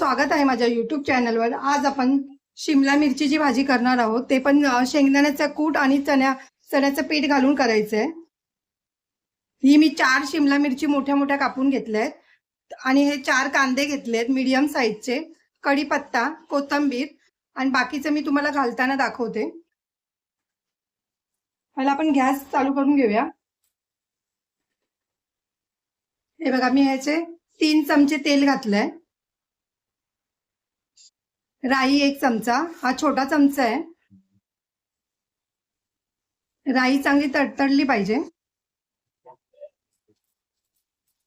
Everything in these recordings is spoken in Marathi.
स्वागत आहे माझ्या YouTube चॅनलवर। आज आपण शिमला मिरचीची भाजी करणार आहोत, ते पण शेंगदाण्याचा कूट आणि चण्याचं पीठ घालून करायचंय। ही मी 4 शिमला मिरची मोठ्या मोठ्या कापून घेतल्यात आणि हे 4 कांदे घेतलेत मीडियम साईजचे, कढीपत्ता, कोथिंबीर आणि बाकीचं मी तुम्हाला घालताना दाखवते। पहिला आपण गॅस चालू करून घेऊया। हे बघा मी ह्याचे 3 चमचे तेल घातलंय। राई 1 चमचा, हा छोटा चमचा आहे। राई चांगली तडतडली पाहिजे।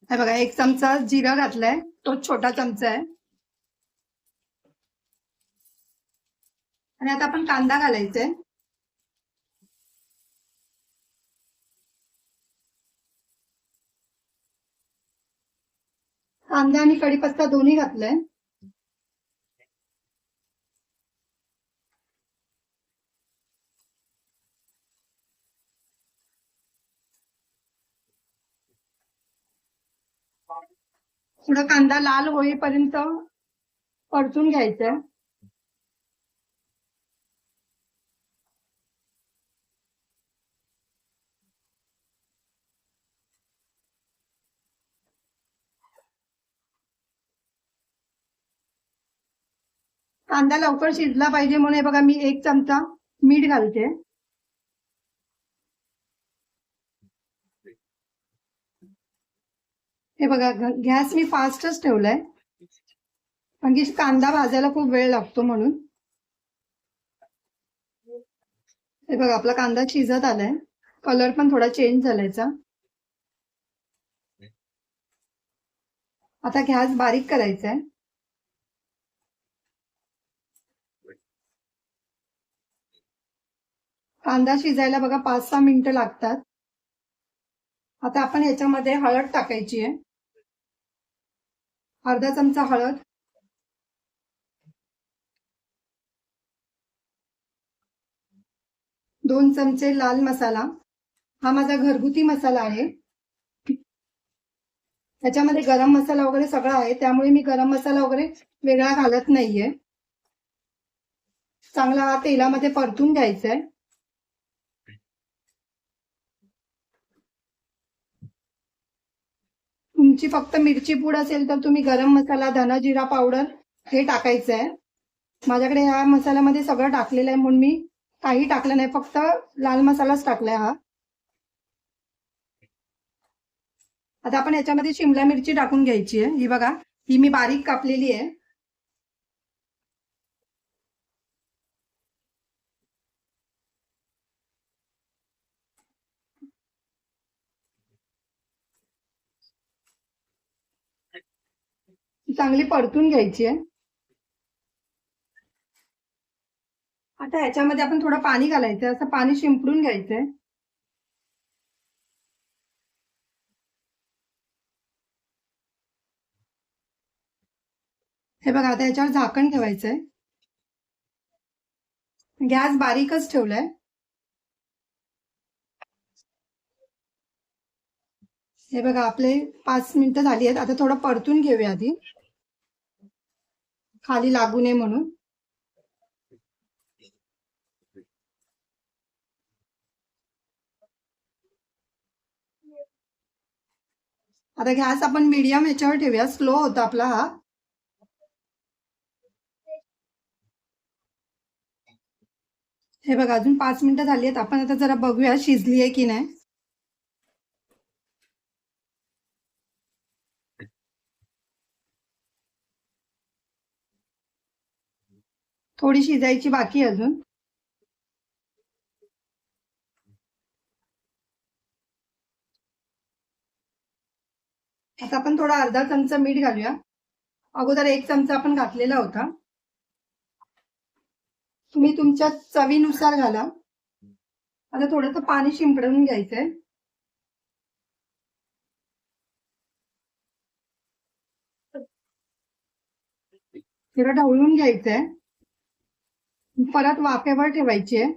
हे बघा 1 चमचा जिरा घातलाय, तो छोटा चमचा आहे। आणि आता आपण कांदा घालायचा। कांदा आणि कढीपत्ता दोन्ही घातलाय। थोडा कांदा लाल होईपर्यंत परतून घ्यायचा। कांदा लवकर शिजला पाहिजे म्हणून हे बघा मी 1 चमचा मीठ घालते। हे बघा गॅस मी फास्टच ठेवलाय, कारण की कांदा भाजायला खूप वेळ लागतो म्हणून। हे बघा आपला कांदा शिजत आलाय, कलर पण थोडा चेंज झालायचा। आता गॅस बारीक करायचा आहे। कांदा शिजायला बघा 5-6 मिनिटं लागतात। आता आपण ह्याच्यामध्ये हळद टाकायची आहे, अर्धा चमचा हळद, 2 चमचे लाल मसाला, हा माझा घरगुती मसाला आहे। त्याच्यामध्ये गरम मसाला वगैरे सगळं आहे, त्यामुळे मी गरम मसाला वगैरे वेगळा घालत नाहीये। चांगला हा तेलामध्ये परतून घ्यायचा आहे। तुमची फक्त मिरची पूड असेल तर तुम्ही गरम मसाला, धना जिरा पावडर हे टाकायचं आहे। माझ्याकडे ह्या मसाल्यामध्ये सगळं टाकलेलं आहे म्हणून मी काही टाकलं नाही, फक्त लाल मसालाच टाकलाय हा। आता आपण याच्यामध्ये शिमला मिरची टाकून घ्यायची आहे। ही बघा, ही मी बारीक कापलेली आहे। चांगली परतून घ्यायची आहे। आता ह्याच्यामध्ये आपण थोडं पाणी घालायचं, असं पाणी शिंपडून घ्यायचंय। हे बघा आता याच्यावर झाकण ठेवायचंय। गॅस बारीकच ठेवलाय। हे बघा आपले 5 मिनिटं झाली आहेत। आता थोडं परतून घेऊया आधी, खाली लागू नये म्हणून। आता गॅस आपण मीडियम ह्याच्यावर ठेवूया, स्लो होता आपला हा। हे बघा अजून 5 मिनिटं झाली आहेत। आपण आता जरा बघूया शिजली आहे की नाही। थोडी शिजायची बाकी अजून। आता आपण थोडा अर्धा चमचा मीठ घालूया। अगोदर 1 चमचा आपण घातलेला होता। तुम्ही तुमच्या चवीनुसार घाला। आता थोडंसं पाणी शिंपडून घ्यायचंय। थोडं ढवळून घ्यायचंय, परत वाफेवर ठेवायची आहे।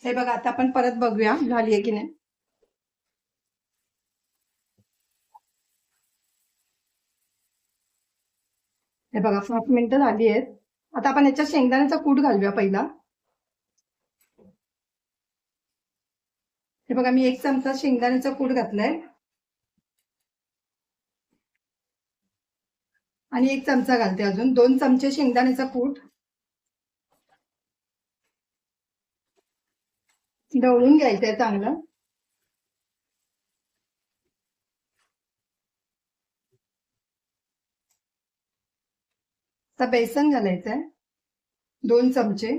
हे बघा आता आपण परत बघूया झाली आहे की नाही. हे बघा 5 मिनिटं झाली आहेत. आता आपण याच्यात शेंगदाण्याचा कूट घालूया पहिला. हे बघा मी 1 चमचा शेंगदाण्याचा कूट घातलाय आणि 1 चमचा घालते अजून 2 चमचे शेंगदाण्याचा कूट. ढवळून घ्यायचंय चांगलं. आता बेसन घालायचंय 2 चमचे.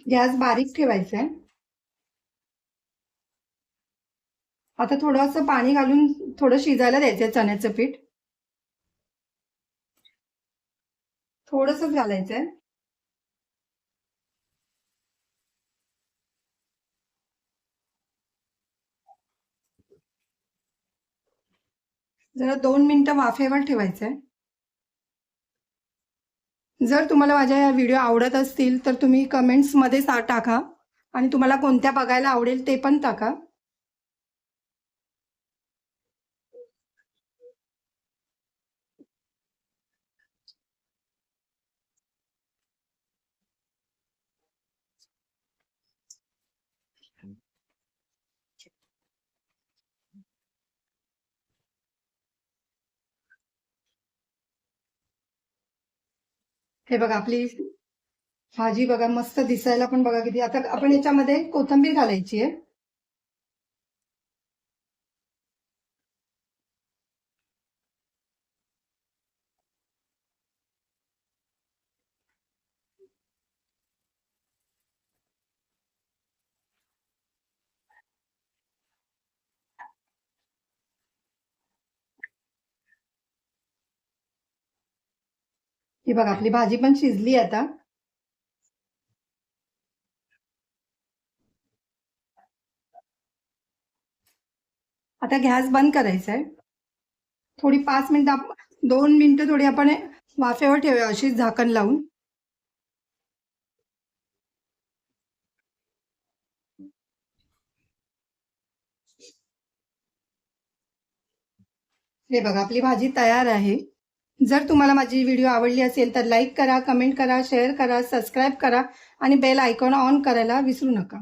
गॅस बारीक ठेवायचा आहे. आता थोडंसं पाणी घालून थोडं शिजायला द्यायचंय चण्याचं पीठ. थोडंसंच घालायचंय. जरा 2 मिनिटं वाफेवर ठेवायचंय. जर तुम्हाला माझ्या या व्हिडिओ आवडत असतील तर तुम्ही कमेंट्समध्ये टाका आणि तुम्हाला कोणत्या बघायला आवडेल ते पण टाका. हे बघा आपली भाजी बघा मस्त दिसायला पण बघा किती. आता आपण याच्यामध्ये कोथिंबीर घालायची आहे. ही बघा आपली भाजी पण शिजली आता. आता गॅस बंद करायचा आहे. थोडी 5 मिनिटं 2 मिनिटं थोडी आपण वाफेवर ठेवूया अशी झाकण लावून. हे बघा आपली भाजी तयार आहे. जर तुम्हाला माझी व्हिडिओ आवडली असेल तर लाईक करा, कमेंट करा, शेअर करा, सबस्क्राईब करा आणि बेल आयकॉन ऑन करायला विसरू नका.